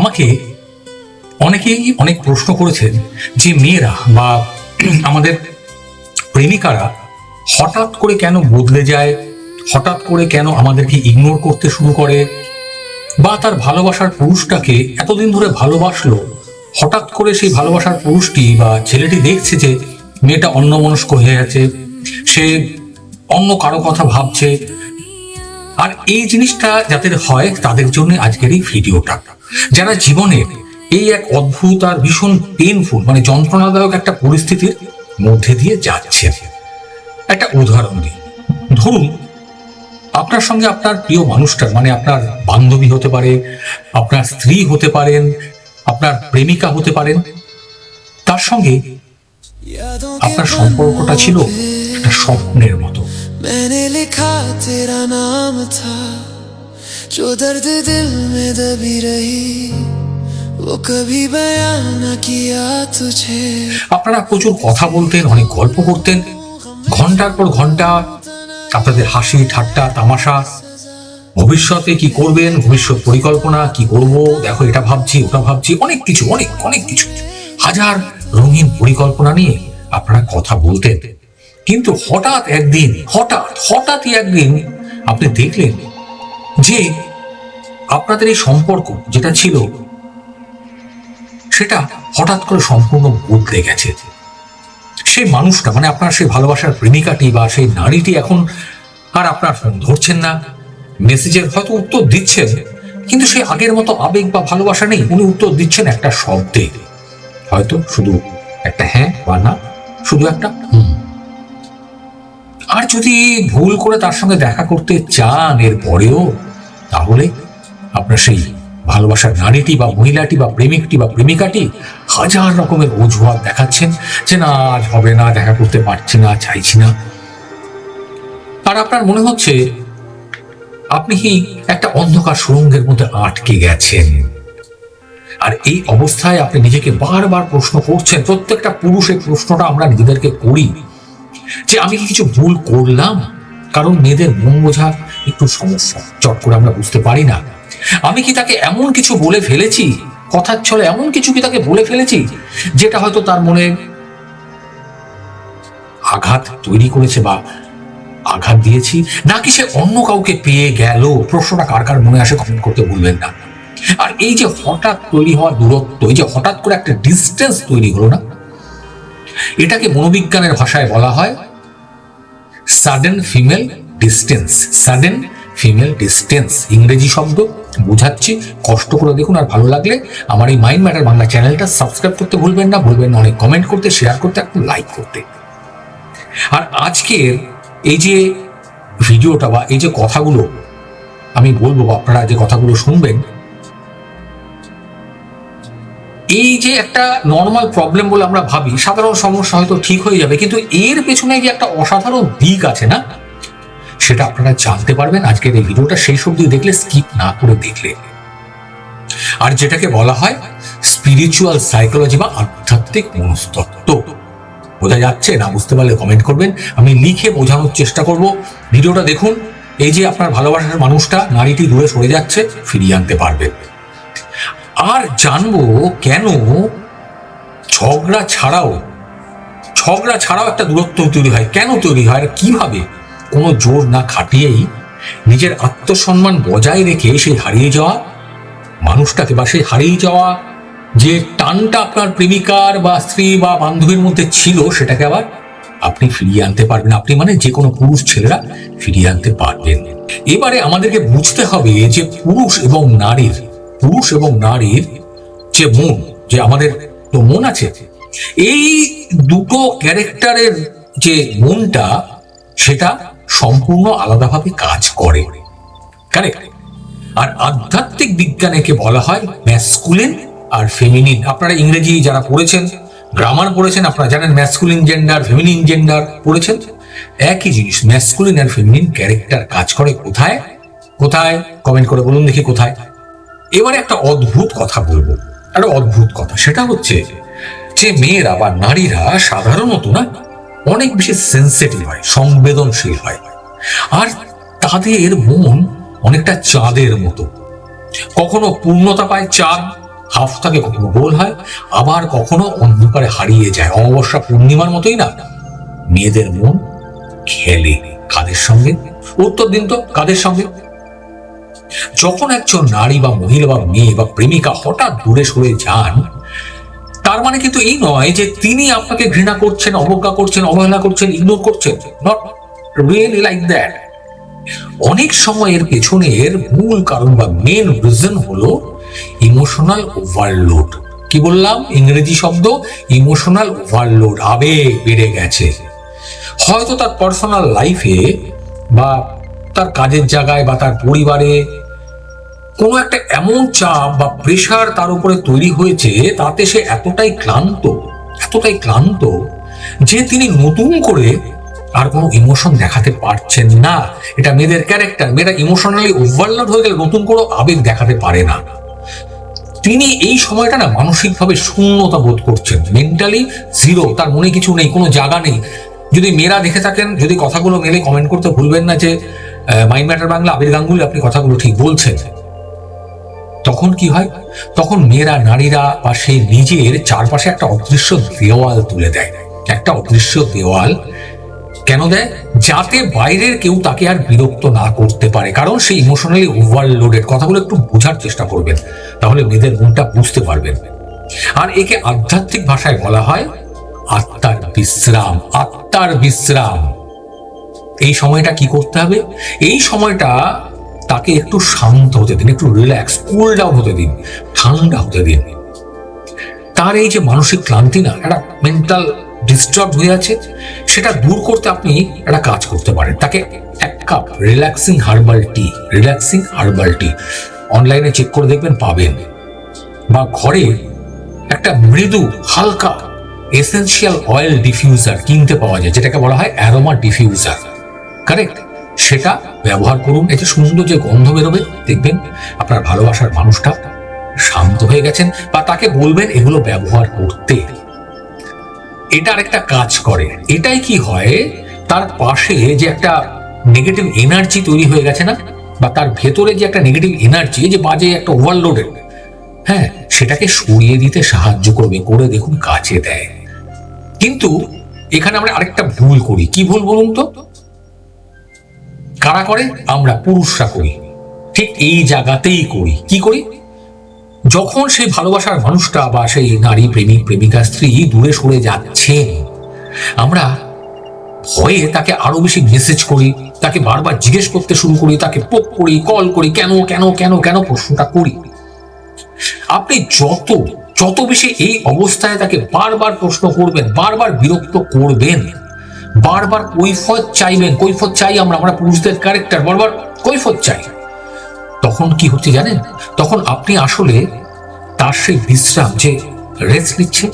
আমাকে অনেকেই অনেক প্রশ্ন করেছেন যে মেয়েরা বা আমাদের প্রেমিকারা হঠাৎ করে কেন বদলে যায়, হঠাৎ করে কেন আমাদেরকে ইগনোর করতে শুরু করে, বা তার ভালোবাসার পুরুষটাকে এতদিন ধরে ভালোবাসলো, হঠাৎ করে সেই ভালোবাসার পুরুষটি বা ছেলেটি দেখছে যে মেয়েটা অন্যমনস্ক হয়ে আছে, সে অন্য কারো কথা ভাবছে। আর এই জিনিসটা যাদের হয় তাদের জন্য আজকের এই ভিডিওটা, যারা জীবনের এই এক অদ্ভুত আর ভীষণ পেইনফুল মানে যন্ত্রণাদায়ক একটা পরিস্থিতির মধ্যে দিয়ে যাচ্ছে। একটা উদাহরণ দিই, ধরুন আপনার সঙ্গে আপনার প্রিয় মানুষটার মানে আপনার বান্ধবী হতে পারে, আপনার স্ত্রী হতে পারেন, আপনার প্রেমিকা হতে পারেন, তার সঙ্গে আপনার সম্পর্কটা ছিল একটা স্বপ্নের মতো। मैंने लिखा तेरा नाम था, जो दर्द दिल में दबी रही, वो कभी बयां न किया तुझे। আপনারা প্রচুর কথা বলতেন, অনেক গল্প করতেন, ঘন্টার পর ঘন্টা আপনাদের হাসি ঠাট্টা তামাশা, ভবিষ্যতে কি করবেন, ভবিষ্যৎ পরিকল্পনা কি করব, দেখো এটা ভাবছি ওটা ভাবছি, অনেক কিছু অনেক অনেক কিছু, হাজার রঙিন পরিকল্পনা নিয়ে আপনারা কথা বলতেন। কিন্তু হঠাৎই একদিন আপনি দেখলেন যে আপনাদের এই সম্পর্ক যেটা ছিল সেটা হঠাৎ করে সম্পূর্ণ বদলে গেছে। সেই মানুষটা মানে আপনার সেই ভালোবাসার প্রেমিকাটি বা সেই নারীটি এখন আর আপনার ফোন ধরছেন না, মেসেজের হয়তো উত্তর দিচ্ছেন, কিন্তু সেই আগের মতো আবেগ বা ভালোবাসা নেই। উনি উত্তর দিচ্ছেন একটা শব্দে, হয়তো শুধু একটা হ্যাঁ বা না, শুধু একটা হুম। আর যদি ভুল করে তার সঙ্গে দেখা করতে চান এর পরেও, তাহলে আপনার সেই ভালোবাসার নারীটি বা মহিলাটি বা প্রেমিকটি বা প্রেমিকাটি হাজার রকমের অজুহাত দেখাচ্ছেন যে না আজ হবে না, দেখা করতে পারছি না, চাইছি না। আর আপনার মনে হচ্ছে আপনি কি একটা অন্ধকার সুড়ঙ্গের মধ্যে আটকে গেছেন। আর এই অবস্থায় আপনি নিজেকে বারবার প্রশ্ন করছেন, প্রত্যেকটা পুরুষের প্রশ্নটা আমরা নিজেদেরকে করি যে আমি কি কিছু ভুল করলাম। কারণ মেয়েদের মন বোঝা একটু সমস্যা, চট করে আমরা বুঝতে পারি না। আমি কি তাকে এমন কিছু বলে ফেলেছি, কথার ছলে এমন কিছু কি তাকে বলে ফেলেছি যেটা হয়তো তার মনে আঘাত তৈরি করেছে বা আঘাত দিয়েছি, নাকি সে অন্য কাউকে পেয়ে গেল। প্রশ্নটা কার কার মনে আসে কমেন্ট করতে ভুলবেন না। আর এই যে হঠাৎ তৈরি হওয়া দূরত্ব, এই যে হঠাৎ করে একটা ডিস্টেন্স তৈরি হলো না, এটাকে মনোবিজ্ঞানের ভাষায় বলা হয় sudden female distance. Sudden female distance ইংরেজি শব্দ, বোঝাচ্ছি, কষ্ট করে দেখুন। আর ভালো লাগলে আমার এই মাইন্ড ম্যাটার বাংলা চ্যানেলটা সাবস্ক্রাইব করতে ভুলবেন না, অনেক কমেন্ট করতে, শেয়ার করতে, একটু লাইক করতে। আর আজকের এই যে ভিডিওটা বা এই যে কথাগুলো আমি বলবো, আপনারা যে কথাগুলো শুনবেন, এই যে একটা নর্মাল প্রবলেম বলে আমরা ভাবি, সাধারণ সমস্যা হয়তো ঠিক হয়ে যাবে, কিন্তু এর পেছনে যে একটা অসাধারণ দিক আছে না, সেটা আপনারা জানতে পারবেন আজকের এই ভিডিওটা শেষ অবধি দেখলে, স্কিপ না করে দেখলে। আর যেটাকে বলা হয় স্পিরিচুয়াল সাইকোলজি বা আধ্যাত্মিক মনস্তত্ত্ব। বোঝা যাচ্ছে? না বুঝতে পারলে কমেন্ট করবেন, আমি লিখে বোঝানোর চেষ্টা করব। ভিডিওটা দেখুন। এই যে আপনার ভালোবাসার মানুষটা, নারীটি দূরে সরে যাচ্ছে, ফিরিয়ে আনতে পারবে। আর জানবো কেন ঝগড়া ছাড়াও একটা দূরত্ব তৈরি হয়, কেন তৈরি হয়, আর কিভাবে কোনো জোর না খাটিয়েই নিজের আত্মসম্মান বজায় রেখে সেই হারিয়ে যাওয়া মানুষটাকে বা সেই হারিয়ে যাওয়া যে টানটা আপনার প্রেমিকার বা স্ত্রী বা বান্ধবীর মধ্যে ছিল, সেটাকে আবার আপনি ফিরিয়ে আনতে পারবেন। আপনি মানে যে কোনো পুরুষ ছেলেরা ফিরিয়ে আনতে পারবেন। এবারে আমাদেরকে বুঝতে হবে যে পুরুষ এবং নারীর যে মন, যে আমাদের তো মন আছে, এই দুটো ক্যারেক্টারের যে মনটা, সেটা সম্পূর্ণ আলাদাভাবে কাজ করে। কারেক্ট? আর আধ্যাত্মিক বিজ্ঞানেকে বলা হয় ম্যাসকুলিন আর ফেমিনিন। আপনারা ইংরেজি যারা পড়েছেন, গ্রামার পড়েছেন, আপনারা জানেন ম্যাসকুলিন জেন্ডার, ফেমিনিন জেন্ডার পড়েছেন। একই জিনিস, ম্যাসকুলিন আর ফেমিনিন ক্যারেক্টার কাজ করে কোথায় কোথায় কমেন্ট করে বলুন দেখি কোথায়। এবারে একটা অদ্ভুত কথা বলবো, একটা অদ্ভুত কথা, সেটা হচ্ছে যে মেয়েরা বা নারীরা সাধারণত না অনেক বেশি সেন্সিটিভ হয়, সংবেদনশীল হয়। আর তাদের মন অনেকটা চাঁদের মতো, কখনো পূর্ণতা পায় চাঁদ, হাফ থাকে, কখনো গোল হয়, আবার কখনো অন্ধকারে হারিয়ে যায়। অমাবস্যা পূর্ণিমার মতোই না মেয়েদের মন খেলে। কাদের সঙ্গে? উত্তর দিন তো, কাদের সঙ্গে? যখন একজন নারী বা মহিলা বা মেয়ে বা প্রেমিকা হঠাৎ দূরে সরে যান, তার মানে কিন্তু এই নয় যে তিনি আপনাকে ঘৃণা করছেন, অবজ্ঞা করছেন, অবহেলা করছেন, ইগনোর করছেন। Not really like that. অনেক সময় এর পেছনের মূল কারণ বা মেন রিজন হলো ইমোশনাল ওভারলোড। কি বললাম? ইংরেজি শব্দ ইমোশনাল ওভারলোড। আবেগ বেড়ে গেছে। হয়তো তার পার্সোনাল লাইফে বা তার কাজের জায়গায় বা তার পরিবারে কোনো একটা এমন চাপ বা প্রেশার তার উপরে তৈরি হয়েছে, তাতে সে এতটাই ক্লান্ত যে তিনি নতুন করে আর কোনো ইমোশন দেখাতে পারছেন না। এটা মেয়েদের ক্যারেক্টার। মেয়েরা ইমোশনালি ওভারলোড হয়ে গেলে নতুন কোনো আবেগ দেখাতে পারে না। তিনি এই সময়টা না মানসিকভাবে শূন্যতা বোধ করছেন, মেন্টালি জিরো। তার মনে কিছু নেই, কোনো জায়গা নেই। যদি মেয়েরা দেখে থাকেন, যদি কথাগুলো মেলে কমেন্ট করতে ভুলবেন না যে মাইন্ড ম্যাটার বাংলা আবির গাঙ্গুলি আপনি কথাগুলো ঠিক বলছেন। তখন কি হয়? তখন মেয়েরা, নারীরা বা সে নিজের চারপাশে একটা অদৃশ্য দেওয়াল তুলে দেয়। একটা অদৃশ্য দেওয়াল কেন দেয়? যাতে বাইরের কেউ তাকে আর বিরক্ত না করতে পারে। কারণ সে ইমোশনালি ওভারলোডেড। কথাগুলো একটু বোঝার চেষ্টা করবেন, তাহলে মেয়েদের মনটা বুঝতে পারবেন। আর একে আধ্যাত্মিক ভাষায় বলা হয় আত্মার বিশ্রাম। আত্মার বিশ্রাম। এই সময়টা কি করতে হবে? এই সময়টা তাকে একটু শান্ত হতে দিন, একটু রিল্যাক্স, কুল ডাউন হতে দিন, ঠান্ডা হতে দিন। তার এই যে মানসিক ক্লান্তি না, একটা মেন্টাল ডিস্টার্ব হয়ে আছে, সেটা দূর করতে আপনি একটা কাজ করতে পারেন। তাকে 1 কাপ রিল্যাক্সিং হার্বাল টি অনলাইনে চেক করে দেখবেন, পাবেন। বা ঘরে একটা মৃদু হালকা এসেনশিয়াল অয়েল ডিফিউজার কিনতে পাওয়া যায়, যেটাকে বলা হয় অ্যারোমা ডিফিউজার। কারেক্ট? সেটা ব্যবহার করুন। এতে সুন্দর যে গন্ধ বেরোবে, দেখবেন আপনার ভালোবাসার মানুষটা শান্ত হয়ে গেছেন। বা তাকে বলবেন এগুলো ব্যবহার করতে। এটা আরেকটা কাজ করে। এটাই কি হয়, তার পাশে যে একটা নেগেটিভ এনার্জি তৈরি হয়ে গেছে না, বা তার ভেতরে যে একটা নেগেটিভ এনার্জি, যে বাজে একটা ওভারলোডেড, হ্যাঁ, সেটাকে সরিয়ে দিতে সাহায্য করবে। করে দেখুন কাজে দেয়। কিন্তু এখানে আমরা আরেকটা ভুল করি। কি ভুল বলুন তো? কারা করে? আমরা পুরুষরা করি। ঠিক এই জায়গাতেই করি। কি করি? যখন সেই ভালোবাসার মানুষটা বা সেই নারী, প্রেমিক, প্রেমিকা, স্ত্রী দূরে সরে যাচ্ছেন, আমরা ভয়ে তাকে আরো বেশি মেসেজ করি, তাকে বারবার জিজ্ঞেস করতে শুরু করি, তাকে পোক করি, কল করি, কেন কেন কেন কেন প্রশ্নটা করি। আপনি যত বেশি এই অবস্থায় তাকে বারবার প্রশ্ন করবেন, বারবার বিরক্ত করবেন, বারবার কৈফিয়ত চাইবেন। কৈফিয়ত চাই আমরা পুরুষদের ক্যারেক্টার, বারবার কৈফিয়ত চাই। তখন কি হচ্ছে জানেন? তখন আপনি আসলে তার সেই বিশ্রাম, যে রেস্ট নিচ্ছে,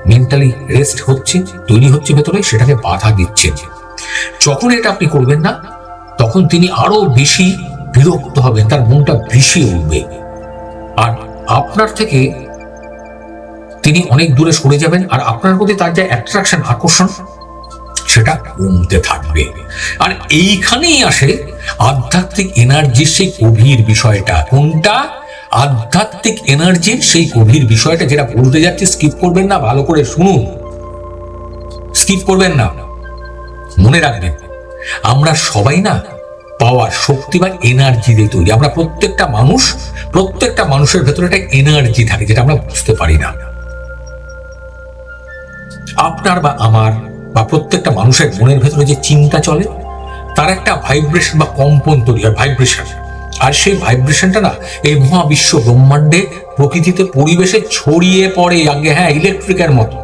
মেন্টালি রেস্ট হচ্ছে, তৈরি হচ্ছে ভেতরে, সেটাকে বাধা দিচ্ছেন। যখন এটা আপনি করবেন না, তখন তিনি আরো বেশি বিরক্ত হবেন, তার মনটা ভেসে উঠবে, আর আপনার থেকে তিনি অনেক দূরে সরে যাবেন। আর আপনার প্রতি তার যে অ্যাট্রাকশন, আকর্ষণ, সেটা কমতে থাকবে। আর এইখানেই আসে আধ্যাত্মিক এনার্জির সেই গভীর বিষয়টা। কোনটা? আধ্যাত্মিক এনার্জির সেই গভীর বিষয়টা, যেটা বলতে যাচ্ছি। স্কিপ করবেন না, ভালো করে শুনুন, স্কিপ করবেন না। মনে রাখবেন, আমরা সবাই না পাওয়ার, শক্তি বা এনার্জি দিয়ে তৈরি। আমরা প্রত্যেকটা মানুষের ভেতরে একটা এনার্জি থাকে, যেটা আমরা বুঝতে পারি না। আপনার বা আমার বা প্রত্যেকটা মানুষের মনের ভেতরে যে চিন্তা চলে, তার একটা ভাইব্রেশন বা কম্পন তৈরি হয়, ভাইব্রেশন। আর সেই ভাইব্রেশনটা না এই মহাবিশ্ব ব্রহ্মাণ্ডে, প্রকৃতিতে, পরিবেশে ছড়িয়ে পড়ে, আগে হ্যাঁ ইলেকট্রিকের মতো।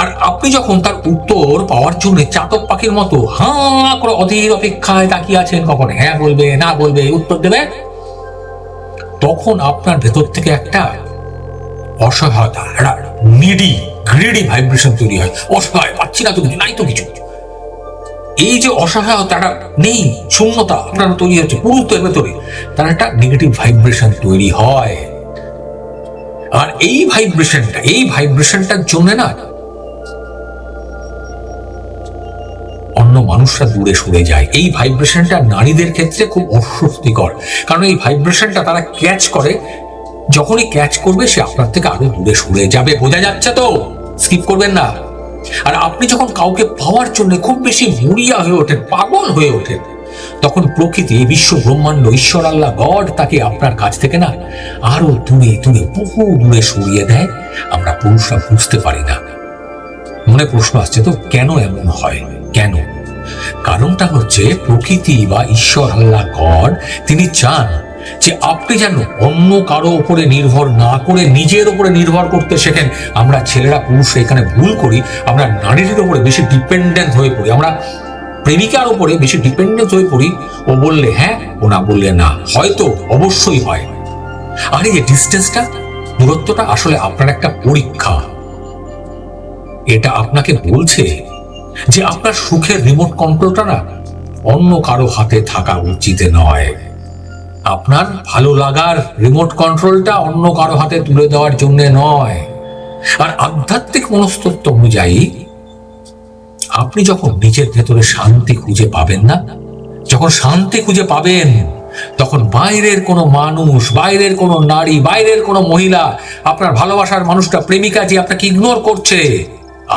আর আপনি যখন তার উত্তর পাওয়ার জন্য চাতক পাখির মতো হাঁ করে অধীর অপেক্ষায় তাকিয়ে আছেন, কখন হ্যাঁ বলবে, না বলবে, উত্তর দেবে, তখন আপনার ভেতর থেকে একটা অসহায়তা, একটা গ্রিডি ভাইব্রেশন তৈরি হয়। অসহায়, পাচ্ছি না তো কিছু, নাই তো কিছু। এই যে অসহায়তাটা নেই, শূন্যতা আপনার তৈরি হচ্ছে পুরুষদের ভেতরে, তার একটা নেগেটিভ ভাইব্রেশন তৈরি হয়। আর এই ভাইব্রেশনটার জন্য না অন্য মানুষরা দূরে সরে যায়। এই ভাইব্রেশনটা নারীদের ক্ষেত্রে খুব অস্বস্তিকর, কারণ এই ভাইব্রেশনটা তারা ক্যাচ করে যখনই ক্যাচ করবে সে আপনার থেকে আরো দূরে সরে যাবে। বোঝা যাচ্ছে তো? স্কিপ করবেন না। আর আপনি যখন কাউকে পাওয়ার জন্য খুব বেশি মরিয়া হয়ে ওঠেন, পাগল হয়ে ওঠেন, তখন প্রকৃতি, বিশ্ব ব্রহ্মাণ্ড, ঈশ্বর, আল্লাহ, গড তাকে আপনার কাছ থেকে না আরো দূরে দূরে, বহু দূরে সরিয়ে দেয়। আমরা পুরুষরা বুঝতে পারি না। মনে প্রশ্ন আসছে তো, কেন এমন হয়? কেন? কারণটা হচ্ছে প্রকৃতি বা ঈশ্বর, আল্লাহ, গড তিনি চান যে আপনি যেন অন্য কারো উপরে নির্ভর না করে নিজের উপরে নির্ভর করতে শেখেন। আমরা ছেলেরা, পুরুষরা এখানে ভুল করি। আমরা নারীদের উপরে বেশি ডিপেন্ডেন্ট হয়ে পড়ি। আমরা প্রেমিকার উপরে বেশি ডিপেন্ডেন্ট হয়ে পড়ি। ও বললে হ্যাঁ, ও না বললে না। হয়তো, অবশ্যই হয়। আর এই ডিস্টেন্সটা, দূরত্বটা আসলে আপনার একটা পরীক্ষা। এটা আপনাকে বলছে যে আপনার সুখের রিমোট কন্ট্রোলটা না অন্য কারো হাতে থাকা উচিত নয়। আপনার ভালো লাগার রিমোট কন্ট্রোলটা অন্য কারো হাতে তুলে দেওয়ার জন্য নয়। আর আধ্যাত্মিক মনস্তত্ত্ব অনুযায়ী আপনি যখন নিজের ভেতরে শান্তি খুঁজে পাবেন না, যখন শান্তি খুঁজে পাবেন, তখন বাইরের কোনো মানুষ, বাইরের কোনো নারী, বাইরের কোনো মহিলা, আপনার ভালোবাসার মানুষটা, প্রেমিকা যে আপনাকে ইগনোর করছে,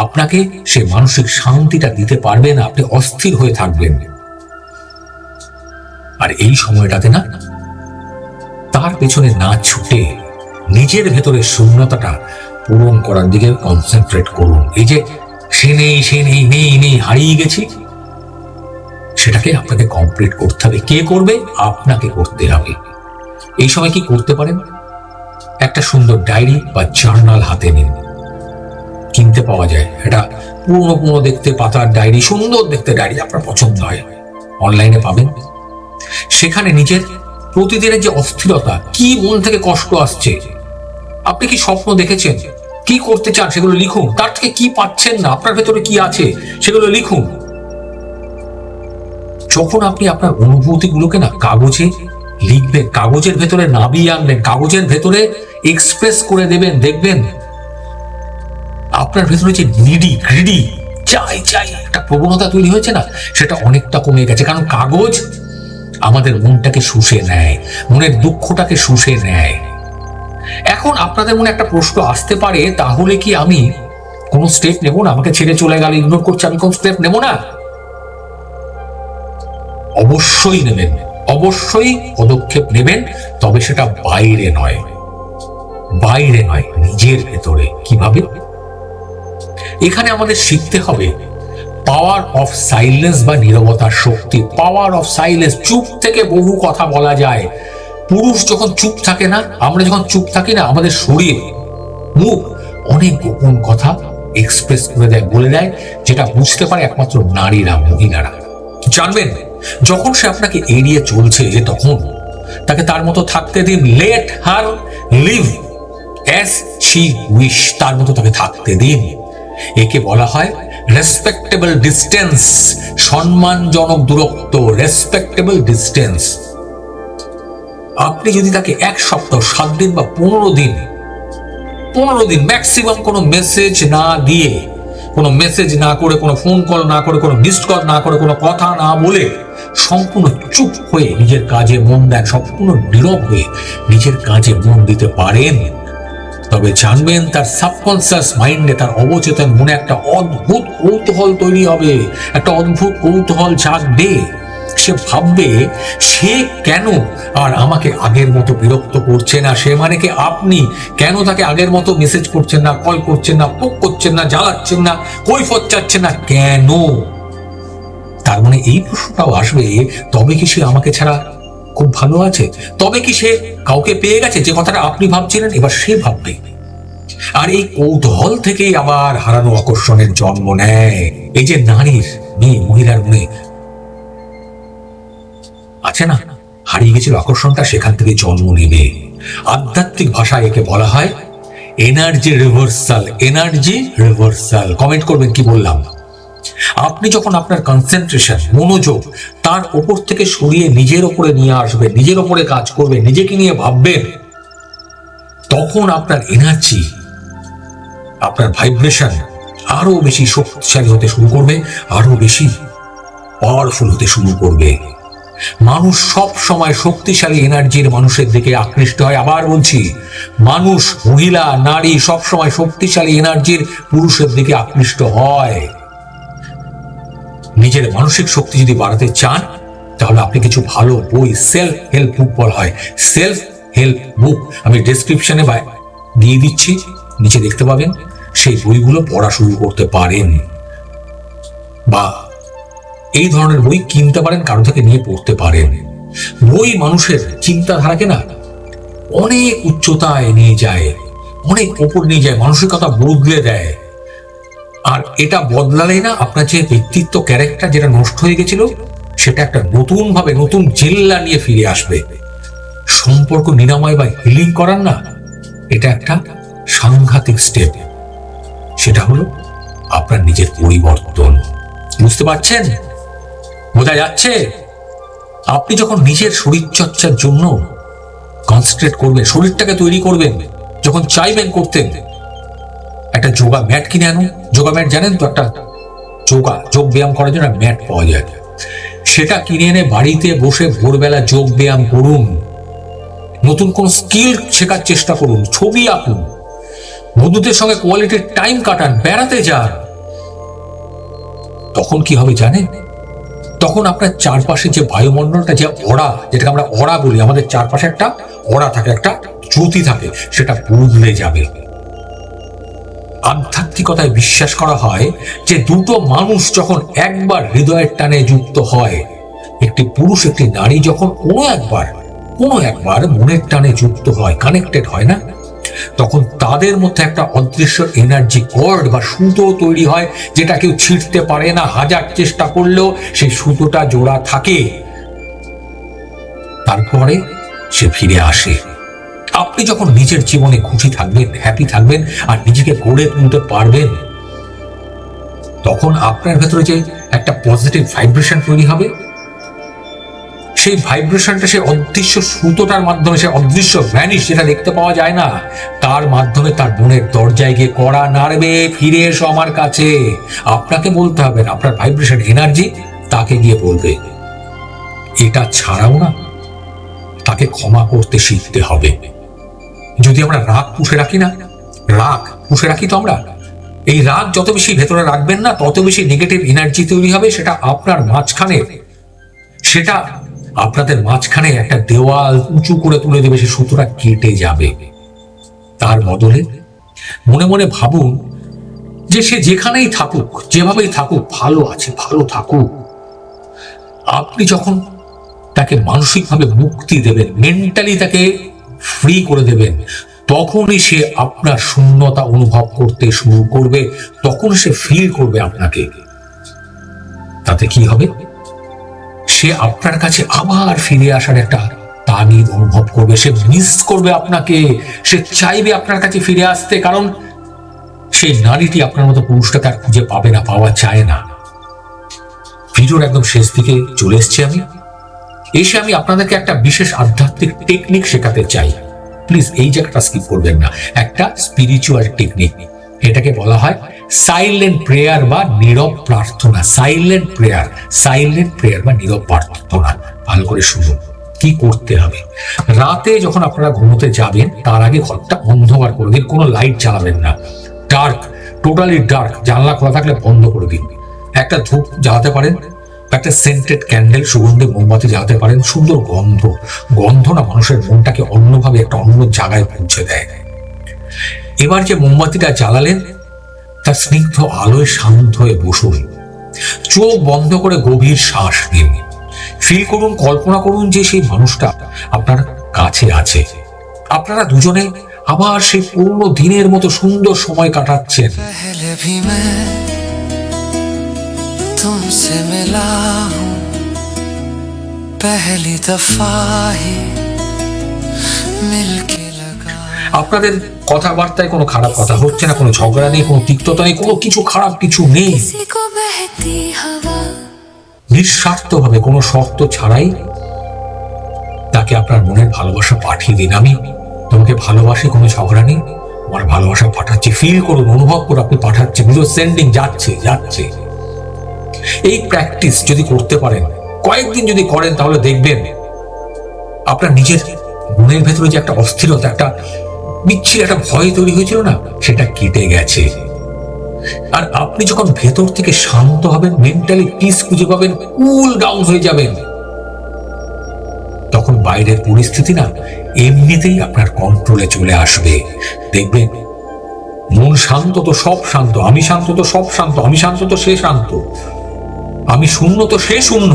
আপনাকে সে মানসিক শান্তিটা দিতে পারবে না। আপনি অস্থির হয়ে থাকবেন। আর এই সময়টাতে না তার পেছনে না ছুটে নিজের ভেতরে শূন্যতাটা পূরণ করার দিকে কনসেন্ট্রেট করুন। এই যে সে নেই, সে নেই, নেই নেই, হারিয়ে গেছি, সেটাকে আপনাকে কমপ্লিট করতে হবে। কে করবে? আপনাকে করতে হবে। এই সময় কি করতে পারেন? একটা সুন্দর ডায়েরি বা জার্নাল হাতে নিন। কিনতে পাওয়া যায়, এটা পুরনো পুরনো দেখতে পাতার ডায়েরি, সুন্দর দেখতে ডায়েরি, আপনার পছন্দ হয়, অনলাইনে পাবেন। সেখানে নিজের প্রতিদিনের যে অস্থিরতা, কি মন থেকে কষ্ট আসছে, আপনি কি স্বপ্ন দেখেছেন, কি করতে চান, সেগুলো লিখুন। তার থেকে কি পাচ্ছেন না, আপনার ভেতরে কি আছে, সেগুলো লিখুন। যখন আপনি আপনার অনুভূতিগুলোকে না কাগজে লিখবেন, কাগজের ভেতরে নামিয়ে আনবেন, কাগজের ভেতরে এক্সপ্রেস করে দেবেন, দেখবেন আপনার ভেতরে যে নিডি, গ্রিডি, চাই চাই একটা প্রবণতা তৈরি হয়েছে না, সেটা অনেকটা কমে গেছে। কারণ কাগজ আমাদের মনটাকে শুষে নেয়, মনের দুঃখটাকে শুষে নেয়। এখন আপনাদের মনে একটা প্রশ্ন আসতে পারে, তাহলে কি আমি কোনো স্টেপ নেব না? আমাকে ছেড়ে চলে গেল, ইগনোর করছে, আমি কোন স্টেপ নেব না? অবশ্যই নেবেন, অবশ্যই পদক্ষেপ নেবেন। তবে সেটা বাইরে নয়, বাইরে নয়, নিজের ভেতরে। কিভাবে? এখানে আমাদের শিখতে হবে পাওয়ার অফ সাইলেন্স বা নীরবতার শক্তি। Power of silence. চুপ থেকে বহু কথা বলা যায়। পুরুষ যখন চুপ থাকে না, আমরা যখন চুপ থাকি না, আমাদের শরীর, মুখ অনেক গোপন কথা এক্সপ্রেস করে দেয়, বলে দেয়, যেটা বুঝতে পারে একমাত্র নারীরা, মহিলারা। জানবেন, যখন সে আপনাকে এড়িয়ে চলছে, তখন তাকে তার মতো থাকতে দিন। Let her live as she wish. তার মতো তাকে থাকতে দিন। একে বলা হয় রেসপেক্টেবল ডিস্টেন্স, সম্মানজনক দূরত্ব, রেসপেক্টেবল ডিস্টেন্স। আপনি যদি তাকে 1 সপ্তাহ, 7 দিন বা 15 দিন ম্যাক্সিমাম কোনো মেসেজ না দিয়ে, কোনো মেসেজ না করে, কোনো ফোন কল না করে, কোনো মিসড কল না করে, কোনো কথা না বলে সম্পূর্ণ চুপ হয়ে নিজের কাজে মন দেন, সম্পূর্ণ নীরব হয়ে নিজের কাজে মন দিতে পারেন, তবে জানবেন তার সাবকনসিয়াস মাইন্ডে, তার অবচেতন মনে একটা অদ্ভুত কৌতূহল তৈরি হবে, একটা অদ্ভুত কৌতূহল জাগবে। সে ভাববে, সে কেন আর আমাকে আগের মতো বিরক্ত করছে না? সে মানে কি আপনি কেন তাকে আগের মতো মেসেজ করছেন না, কল করছেন না, পোক করছেন না, জ্বালাচ্ছেন না, কৈফিয়ত চাচ্ছেন না কেন? তার মানে এই প্রশ্নটাও আসবে, তবে কি সে আমাকে ছাড়া খুব ভালো আছে? তবে কি সে কাউকে পেয়ে গেছে যে কথাটা আপনি ভাবছিলেন? এবার সে ভাববে। আর এই কৌতূহল থেকেই আবার হারানো আকর্ষণের জন্ম নেয়। এই যে নারীর, মেয়ে, মহিলার মনে আছে না হারিয়ে গেছিল আকর্ষণটা, সেখান থেকে জন্ম নেবে। আধ্যাত্মিক ভাষায় একে বলা হয় energy reversal. Energy reversal. Comment করবেন কি বললাম। আপনি যখন আপনার কনসেন্ট্রেশন, মনোযোগ তার ওপর থেকে সরিয়ে নিজের ওপরে নিয়ে আসবেন, নিজের ওপরে কাজ করবেন, নিজেকে নিয়ে ভাববেন, তখন আপনার এনার্জি, আপনার ভাইব্রেশন আরো বেশি শক্তিশালী হতে শুরু করবে, আরো বেশি পাওয়ারফুল হতে শুরু করবে। মানুষ সব সময় শক্তিশালী এনার্জির মানুষের দিকে আকৃষ্ট হয়। আবার বলছি, মানুষ, মহিলা, নারী সব সময় শক্তিশালী এনার্জির পুরুষের দিকে আকৃষ্ট হয়। নিজের মানসিক শক্তি যদি বাড়াতে চান, তাহলে আপনি কিছু ভালো বই, সেলফ হেল্প বুক বলা হয়, সেলফ হেল্প বুক আমি ডেসক্রিপশনে দিয়ে দিচ্ছি, নিচে দেখতে পাবেন, সেই বইগুলো পড়া শুরু করতে পারেন, বা এই ধরনের বই কিনতে পারেন, কারো থেকে নিয়ে পড়তে পারেন। বই মানুষের চিন্তাধারাকে না অনেক উচ্চতায় নিয়ে যায়, অনেক ওপর নিয়ে যায়, মানসিকতা বদলে দেয়। আর এটা বদলালে না আপনার যে ব্যক্তিত্ব, ক্যারেক্টার যেটা নষ্ট হয়ে গেছিল, সেটা একটা নতুন ভাবে, নতুন জেল্লা নিয়ে ফিরে আসবে। সম্পর্ক নিরাময় বা হিলিং করার না এটা একটা সাংঘাতিক স্টেপ। সেটা হলো আপনার নিজের পরিবর্তন। বুঝতে পারছেন? বোঝা যাচ্ছে? আপনি যখন নিজের শরীর চর্চার জন্য কনসেন্ট্রেট করবেন, শরীরটাকে তৈরি করবেন, যখন চাইবেন করতেন, একটা যোগা ম্যাট কিনে আনুন। যোগা ম্যাট জানেন তো, একটা যোগ ব্যায়াম করার জন্য ম্যাট পাওয়া যায়, সেটা কিনে এনে বাড়িতে বসে ভোরবেলা যোগ ব্যায়াম করুন। নতুন কোন স্কিল শেখার চেষ্টা করুন, ছবি আঁকুন, বন্ধুদের সঙ্গে কোয়ালিটির টাইম কাটান, বেড়াতে যান। তখন কি হবে জানেন? তখন আপনার চারপাশে যে বায়ুমণ্ডলটা, যে অরা, যেটাকে আমরা অরা বলি, আমাদের চারপাশে একটা অরা থাকে, একটা জ্যোতি থাকে, সেটা বদলে যাবে। আধ্যাত্মিকতায় বিশ্বাস করা হয় যে দুটো মানুষ যখন একবার হৃদয়ের টানে যুক্ত হয়, একটি পুরুষ একটি নারী যখন কোনো একবার মনের টানে যুক্ত হয়, কানেক্টেড হয় না, তখন তাদের মধ্যে একটা অদৃশ্য এনার্জি কর্ড বা সুতো তৈরি হয়, যেটা কেউ ছিঁড়তে পারে না। হাজার চেষ্টা করলেও সেই সুতোটা জোড়া থাকে, তারপরে সে ফিরে আসে। আপনি যখন নিজের জীবনে খুশি থাকবেন, হ্যাপি থাকবেন, আর নিজেকে গড়ে তুলতে পারবেন, তখন আপনার ভেতরে যে একটা পজিটিভ ভাইব্রেশন তৈরি হবে, সেই ভাইব্রেশনটা, সেই অদৃশ্য সুতোটার মাধ্যমে, সেই অদৃশ্য ভ্যানিশ, যেটা দেখতে পাওয়া যায় না, তার মাধ্যমে তার মনের দরজায় গিয়ে কড়া নাড়বে, ফিরে এসো আমার কাছে। আপনাকে বলতে হবে না, আপনার ভাইব্রেশন, এনার্জি তাকে গিয়ে বলবে। এটা ছাড়াও না, তাকে ক্ষমা করতে শিখতে হবে। যদি আমরা রাগ পুষে রাখি তো আমরা, এই রাগ যত বেশি ভেতরে রাখবেন না, তত বেশি নেগেটিভ এনার্জি তৈরি হবে। সেটা আপনাদের মাঝখানে একটা দেওয়াল উঁচু করে তুলে দেবে, সে সুতোটা কেটে যাবে। তার বদলে মনে মনে ভাবুন যে সে যেখানেই থাকুক, যেভাবেই থাকুক, ভালো আছে, ভালো থাকুক। আপনি যখন তাকে মানসিকভাবে মুক্তি দেবেন, মেন্টালি তাকে ফ্রি করে দেবেন, তখনই সে আপনার শূন্যতা অনুভব করতে শুরু করবে, তখন সে ফিল করবে আপনাকে। তাতে কি হবে? সে আপনার কাছে আবার ফিরে আসার একটা তাগিদ অনুভব করবে, সে মিস করবে আপনাকে, সে চাইবে আপনার কাছে ফিরে আসতে, কারণ সেই নারীটি আপনার মতো পুরুষটা তার খুঁজে পাবে না, পাওয়া চায় না। ভিডিওর একদম শেষ দিকে চলে এসেছি আমি আপনাদেরকে একটা বিশেষ আধ্যাত্মিক টেকনিক শেখাতে চাই। প্লিজ এই জায়গাটা স্কিপ করবেন না। একটা স্পিরিচুয়াল টেকনিক, এটাকে বলা হয় সাইলেন্ট প্রেয়ার বা নীরব প্রার্থনা। সাইলেন্ট প্রেয়ার বা নীরব প্রার্থনা। ভালো করে শুনুন কি করতে হবে। রাতে যখন আপনারা ঘুমোতে যাবেন, তার আগে ঘরটা অন্ধকার করে দিন, কোনো লাইট জ্বালাবেন না, ডার্ক, টোটালি ডার্ক। জানলা খোলা থাকলে বন্ধ করে দিন। একটা ধূপ জ্বালাতে পারেন, একটা সেন্টেড ক্যান্ডেল, সুগন্ধি মোমবাতি জ্বালাতে পারেন। সুন্দর গন্ধ না মানুষের মনটাকে অন্যভাবে একটা অন্য জায়গায় পৌঁছে দেয়। এবার যে মোমবাতিটা জ্বালালেন, তার স্নিগ্ধ আলোয় শান্ত হয়ে বসুন, চোখ বন্ধ করে গভীর শ্বাস নিন, ফিল করুন, কল্পনা করুন যে সেই মানুষটা আপনার কাছে আছে। আপনারা দুজনে আবার সেই পুরনো দিনের মতো সুন্দর সময় কাটাচ্ছেন। तुमसे मिला हूँ पहली दफा ही मिलके लगा। আপনাদের কথাবার্তায় কোনো খারাপ কথা হচ্ছে না, কোনো ঝগড়া নেই, কোনো তিক্ততা নেই, কোনো কিছু খারাপ কিছু নেই। নিঃস্বার্থভাবে, কোনো শর্ত ছাড়াই তাকে আপনার মনের ভালোবাসা পাঠিয়ে দিন। আমি তোমাকে ভালোবাসি, কোনো ঝগড়া নেই, আমার ভালোবাসা পাঠাচ্ছি। ফিল করুন, অনুভব করুন আপনি পাঠাচ্ছেন, সেন্ডিং যাচ্ছে। এই প্র্যাকটিস যদি করতে পারেন, কয়েকদিন যদি করেন তাহলে দেখবেন আপনার নিজের মনের ভেতরে যে একটা অস্থিরতা, একটা বিচ্ছিন্ন একটা ভয় তৈরি হয়েছিল না, সেটা কেটে গেছে। আর আপনি যখন ভেতর থেকে শান্ত হবেন, মেন্টালি পিস খুঁজে পাবেন, কুল ডাউন হয়ে যাবেন, তখন বাইরের পরিস্থিতি না এমনিতেই আপনার কন্ট্রোলে চলে আসবে। দেখবেন মন শান্ত তো সব শান্ত, আমি শান্ত তো সব শান্ত, আমি শান্ত তো সে শান্ত, আমি শূন্য তো সে শূন্য,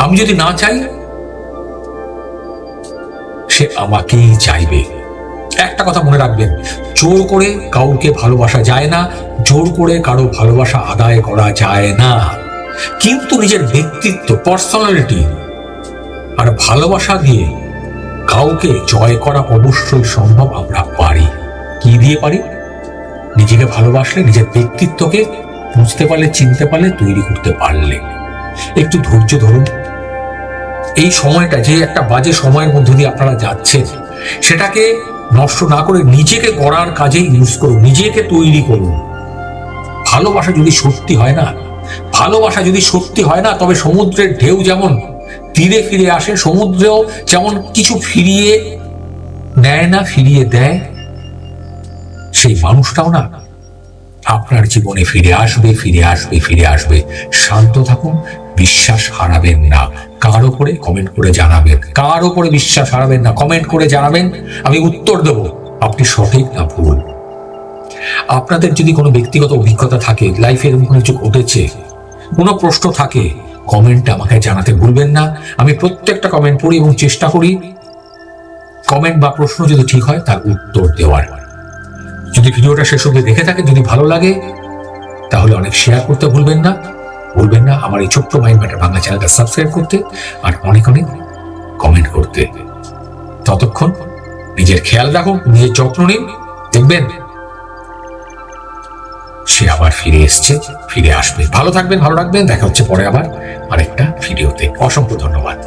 আমি যদি না চাই সে আমাকেই চাইবে। একটা কথা মনে রাখবেন, জোর করে কাউকে ভালোবাসা যায় না, জোর করে কারো ভালোবাসা আদায় করা যায় না। কিন্তু নিজের ব্যক্তিত্ব, পার্সোনালিটি আর ভালোবাসা দিয়ে কাউকে জয় করা অবশ্যই সম্ভব। আমরা পারি। কি দিয়ে পারি? নিজেকে ভালোবাসলে, নিজের ব্যক্তিত্বকে বুঝতে পারলে, চিনতে পারলে, তৈরি করতে পারলে। একটু ধৈর্য ধরুন। এই সময়টা, যে একটা বাজে সময়ের মধ্যে দিয়ে আপনারা যাচ্ছেন, সেটাকে নষ্ট না করে নিজেকে গড়ার কাজে ইউজ করুন, নিজেকে তৈরি করুন। ভালোবাসা যদি সত্যি হয় না, ভালোবাসা যদি সত্যি হয় না, তবে সমুদ্রের ঢেউ যেমন তীরে ফিরে আসে, সমুদ্রেও যেমন কিছু ফিরিয়ে নেয় না, ফিরিয়ে দেয়, সেই মানুষটাও না আপনার জীবনে ফিরে আসবে, ফিরে আসবে, ফিরে আসবে। শান্ত থাকুন, বিশ্বাস হারাবেন না। কার উপরে? কমেন্ট করে জানাবেন। কার উপরে বিশ্বাস হারাবেন না, কমেন্ট করে জানাবেন। আমি উত্তর দেব আপনি সঠিক না ভুল। আপনাদের যদি কোনো ব্যক্তিগত অভিজ্ঞতা থাকে, লাইফে এরকম কোনো কিছু ঘটেছে, কোনো প্রশ্ন থাকে, কমেন্টে আমাকে জানাতে ভুলবেন না। আমি প্রত্যেকটা কমেন্ট পড়ি এবং চেষ্টা করি কমেন্ট বা প্রশ্ন যদি ঠিক হয় তার উত্তর দেওয়ার। যদি ভিডিওটা শেষ অবধি দেখে থাকেন, যদি ভালো লাগে, তাহলে অনেক শেয়ার করতে ভুলবেন না। আমার এই ছোট্ট মাইন্ড ম্যাটার বাংলা চ্যানেলটা সাবস্ক্রাইব করতে আর অনেক অনেক কমেন্ট করতে। ততক্ষণ নিজের খেয়াল রাখুন, নিজের যত্ন নিন, দেখবেন সে আবার ফিরে এসছে, ফিরে আসবে। ভালো থাকবেন, ভালো রাখবেন। দেখা হচ্ছে পরে আবার আরেকটা ভিডিওতে। অসংখ্য ধন্যবাদ।